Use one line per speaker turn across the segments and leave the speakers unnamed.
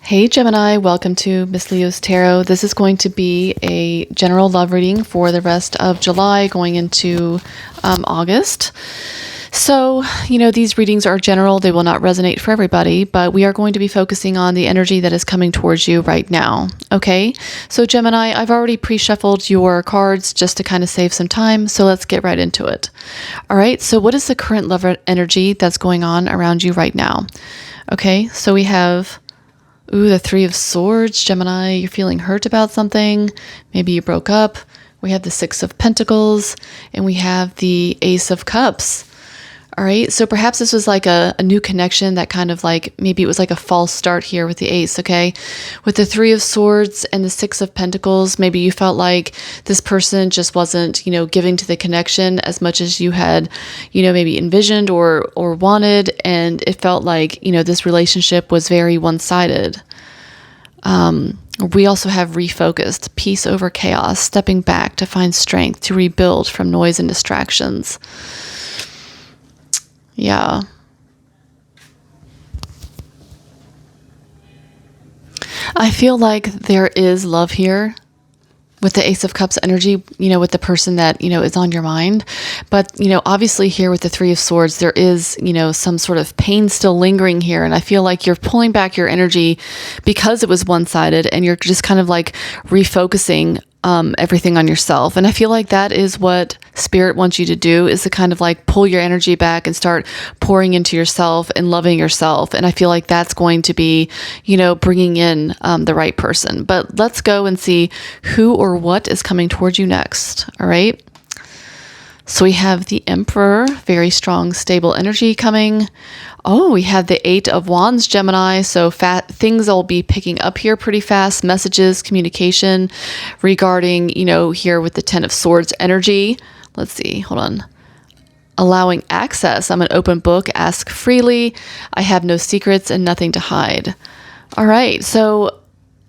Hey Gemini, welcome to Miss Leo's Tarot. This is going to be a general love reading for the rest of July going into August. So, these readings are general. They will not resonate for everybody, but we are going to be focusing on the energy that is coming towards you right now. Okay, so Gemini, I've already pre-shuffled your cards just to kind of save some time. So let's get right into it. All right, so what is the current love energy that's going on around you right now? Okay, so we have the Three of Swords. Gemini, you're feeling hurt about something. Maybe you broke up. We have the Six of Pentacles, and we have the Ace of Cups. All right, so perhaps this was like a new connection that kind of maybe it was like a false start here with the Ace, okay? With the Three of Swords and the Six of Pentacles, maybe you felt like this person just wasn't, giving to the connection as much as you had, maybe envisioned or wanted, and it felt like, this relationship was very one-sided. We also have refocused, peace over chaos, stepping back to find strength, to rebuild from noise and distractions. Yeah. I feel like there is love here with the Ace of Cups energy, with the person that, is on your mind. But, obviously here with the Three of Swords, there is, some sort of pain still lingering here. And I feel like you're pulling back your energy because it was one-sided, and you're just kind of refocusing everything on yourself. And I feel like that is what Spirit wants you to do, is to kind of pull your energy back and start pouring into yourself and loving yourself. And I feel like that's going to be, bringing in the right person. But let's go and see who or what is coming towards you next. All right. So we have the Emperor, very strong, stable energy coming. Oh, we have the Eight of Wands, Gemini. So things will be picking up here pretty fast. Messages, communication regarding, here with the Ten of Swords energy. Let's see. Hold on. Allowing access. I'm an open book. Ask freely. I have no secrets and nothing to hide. All right. So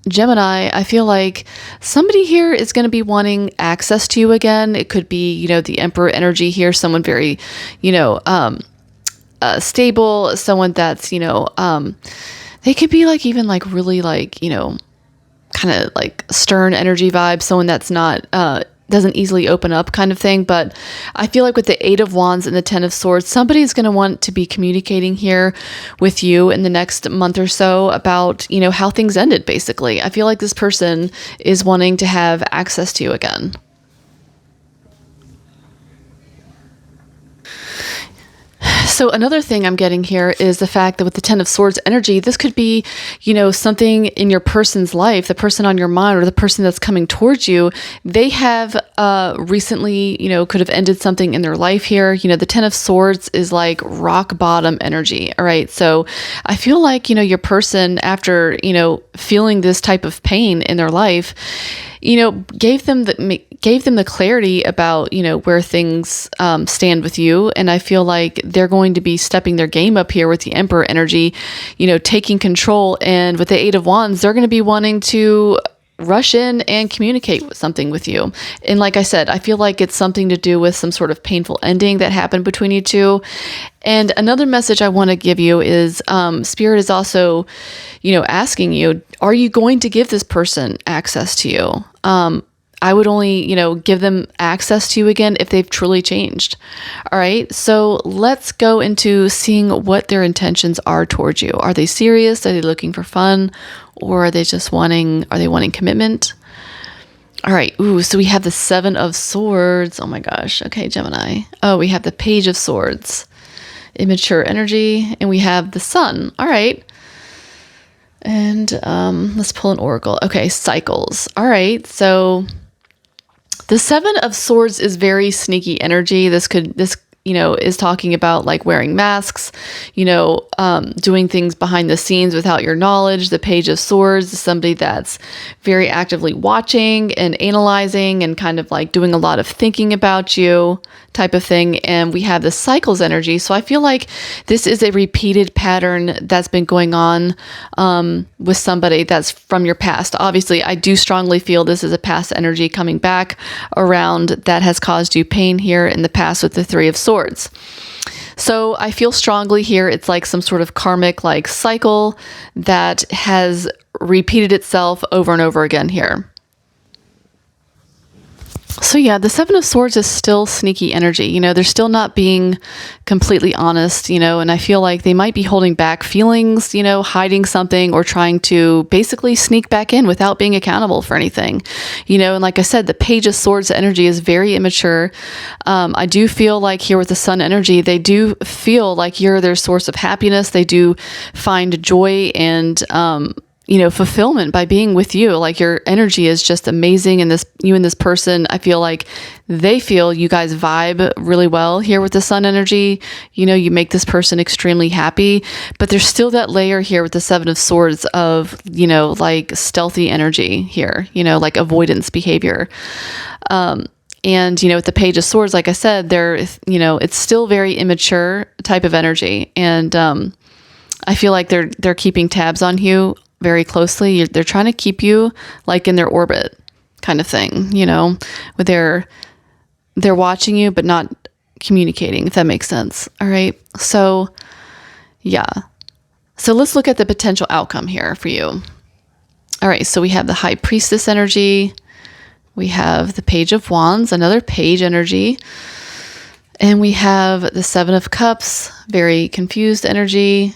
Gemini, I feel like somebody here is going to be wanting access to you again. It could be, the Emperor energy here, someone very, stable, someone that's, they could be even really kind of stern energy vibe, someone that's not, doesn't easily open up kind of thing. But I feel like with the Eight of Wands and the Ten of Swords, somebody's going to want to be communicating here with you in the next month or so about, how things ended, basically. I feel like this person is wanting to have access to you again. So another thing I'm getting here is the fact that with the Ten of Swords energy, this could be, something in your person's life, the person on your mind or the person that's coming towards you. They have recently, could have ended something in their life here. The Ten of Swords is like rock bottom energy. All right. So I feel like, your person, after, feeling this type of pain in their life, gave them the clarity about, where things stand with you. And I feel like they're going to be stepping their game up here with the Emperor energy, taking control. And with the Eight of Wands, they're going to be wanting to rush in and communicate with something with you. And like I said, I feel like it's something to do with some sort of painful ending that happened between you two. And another message I want to give you is Spirit is also, asking you, are you going to give this person access to you? I would only, give them access to you again if they've truly changed. All right. So let's go into seeing what their intentions are towards you. Are they serious? Are they looking for fun? Or are they just wanting commitment? All right. Ooh, so we have the Seven of Swords. Oh my gosh. Okay, Gemini. Oh, we have the Page of Swords, immature energy, and we have the Sun. All right. And let's pull an oracle. Okay, cycles. All right. So the Seven of Swords is very sneaky energy. This is talking about wearing masks, doing things behind the scenes without your knowledge. The Page of Swords is somebody that's very actively watching and analyzing and kind of doing a lot of thinking about you type of thing. And we have the Cycles energy. So I feel like this is a repeated pattern that's been going on with somebody that's from your past. Obviously, I do strongly feel this is a past energy coming back around that has caused you pain here in the past with the Three of Swords. So I feel strongly here it's like some sort of karmic cycle that has repeated itself over and over again here. So yeah, the Seven of Swords is still sneaky energy. They're still not being completely honest, and I feel like they might be holding back feelings, hiding something or trying to basically sneak back in without being accountable for anything, and like I said, the Page of Swords energy is very immature. I do feel like here with the Sun energy, they do feel like you're their source of happiness. They do find joy and, fulfillment by being with you. Like your energy is just amazing. And you and this person, I feel like they feel you guys vibe really well here with the Sun energy. You make this person extremely happy, but there's still that layer here with the Seven of Swords of, like stealthy energy here, like avoidance behavior. And, with the Page of Swords, like I said, it's still very immature type of energy. And, I feel like they're keeping tabs on you very closely. They're trying to keep you like in their orbit kind of thing, where they're watching you, but not communicating, if that makes sense. All right. So yeah. So let's look at the potential outcome here for you. All right. So we have the High Priestess energy. We have the Page of Wands, another page energy. And we have the Seven of Cups, very confused energy.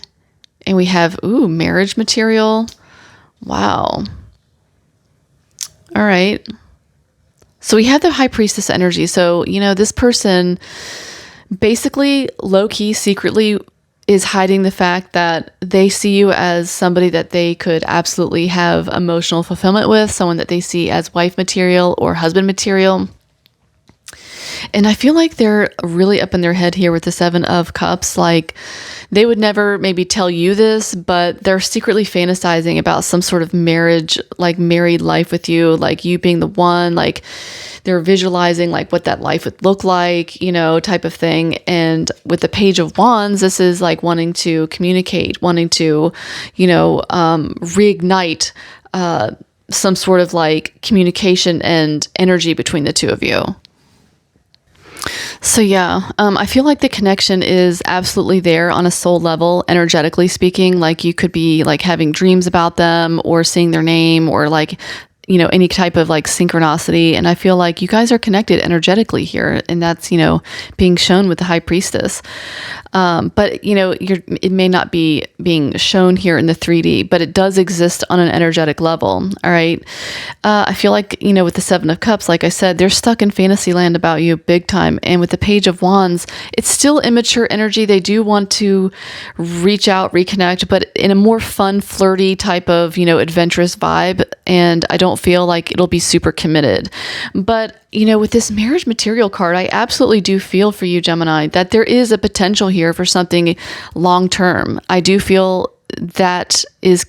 And we have, marriage material. Wow. All right. So we have the High Priestess energy. So, this person basically low-key secretly is hiding the fact that they see you as somebody that they could absolutely have emotional fulfillment with, someone that they see as wife material or husband material. And I feel like they're really up in their head here with the Seven of Cups. Like they would never maybe tell you this, but they're secretly fantasizing about some sort of marriage, like married life with you, like you being the one, like they're visualizing like what that life would look like, type of thing. And with the Page of Wands, this is like wanting to communicate, wanting to, reignite some sort of like communication and energy between the two of you. So yeah, I feel like the connection is absolutely there on a soul level, energetically speaking. Like you could be like having dreams about them or seeing their name or like, any type of like synchronicity. And I feel like you guys are connected energetically here. And that's, being shown with the High Priestess. But it may not be being shown here in the 3D, but it does exist on an energetic level. All right. I feel like, with the Seven of Cups, like I said, they're stuck in fantasy land about you big time. And with the Page of Wands, it's still immature energy. They do want to reach out, reconnect, but in a more fun, flirty type of, adventurous vibe. And I don't feel like it'll be super committed. But, with this marriage material card, I absolutely do feel for you, Gemini, that there is a potential here for something long term. I do feel that is,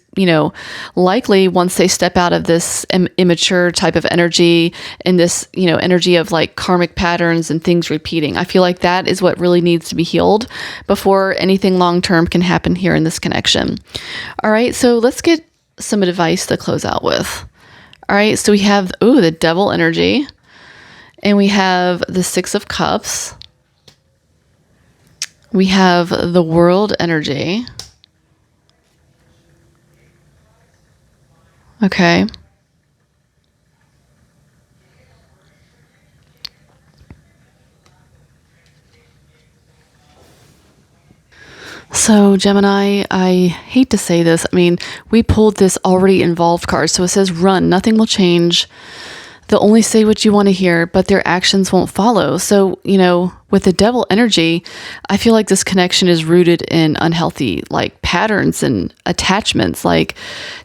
likely once they step out of this immature type of energy and this, energy of like karmic patterns and things repeating. I feel like that is what really needs to be healed before anything long term can happen here in this connection. All right. So let's get some advice to close out with. All right. So we have, the Devil energy. And we have the Six of Cups. We have the World energy. Okay. So Gemini, I hate to say this. I mean, we pulled this already involved card. So it says run, nothing will change. They'll only say what you want to hear, but their actions won't follow. So, with the Devil energy, I feel like this connection is rooted in unhealthy like patterns and attachments, like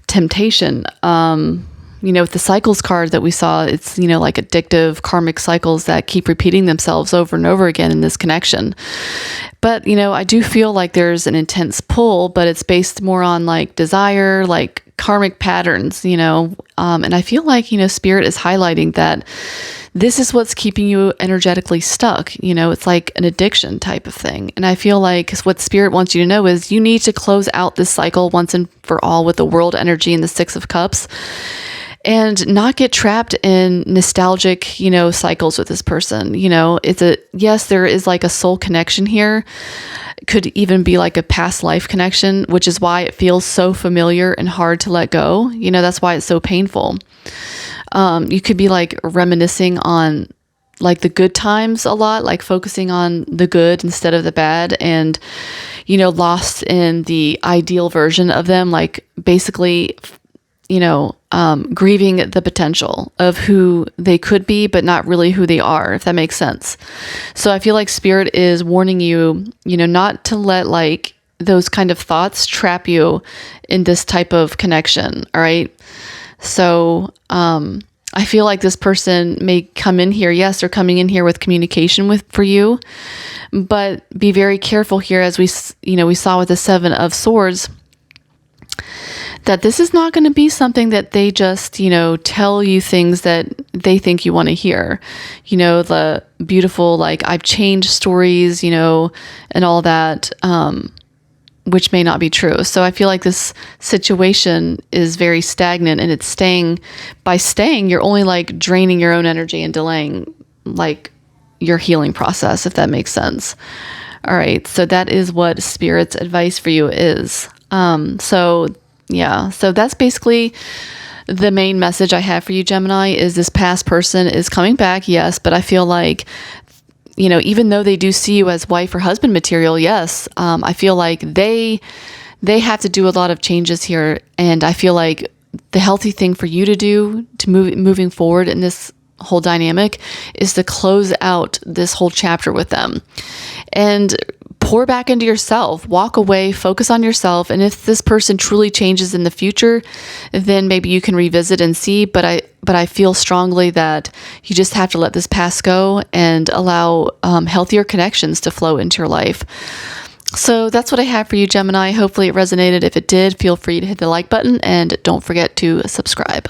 temptation. With the cycles card that we saw, it's, like addictive karmic cycles that keep repeating themselves over and over again in this connection. But, I do feel like there's an intense pull, but it's based more on like desire, like karmic patterns, and I feel like, Spirit is highlighting that this is what's keeping you energetically stuck. It's like an addiction type of thing. And I feel like what Spirit wants you to know is you need to close out this cycle once and for all with the World energy and the Six of Cups and not get trapped in nostalgic, cycles with this person. Yes, there is like a soul connection here. could even be like a past life connection, which is why it feels so familiar and hard to let go. That's why it's so painful. You could be like reminiscing on like the good times a lot, like focusing on the good instead of the bad, and, lost in the ideal version of them, like basically, grieving the potential of who they could be, but not really who they are, if that makes sense. So I feel like Spirit is warning you, not to let like those kind of thoughts trap you in this type of connection. All right. So, I feel like this person may come in here. Yes, they're coming in here with communication for you, but be very careful here, as we saw with the Seven of Swords, that this is not going to be something that they just, tell you things that they think you want to hear. The beautiful, like, I've changed stories, and all that, which may not be true. So I feel like this situation is very stagnant, and by staying, you're only like draining your own energy and delaying like your healing process, if that makes sense. All right. So that is what Spirit's advice for you is. So that's basically the main message I have for you, Gemini, is this past person is coming back. Yes. But I feel like, even though they do see you as wife or husband material, yes, I feel like they have to do a lot of changes here. And I feel like the healthy thing for you to do to moving forward in this whole dynamic is to close out this whole chapter with them and pour back into yourself, walk away, focus on yourself. And if this person truly changes in the future, then maybe you can revisit and see. But I feel strongly that you just have to let this past go and allow healthier connections to flow into your life. So that's what I have for you, Gemini. Hopefully it resonated. If it did, feel free to hit the like button and don't forget to subscribe.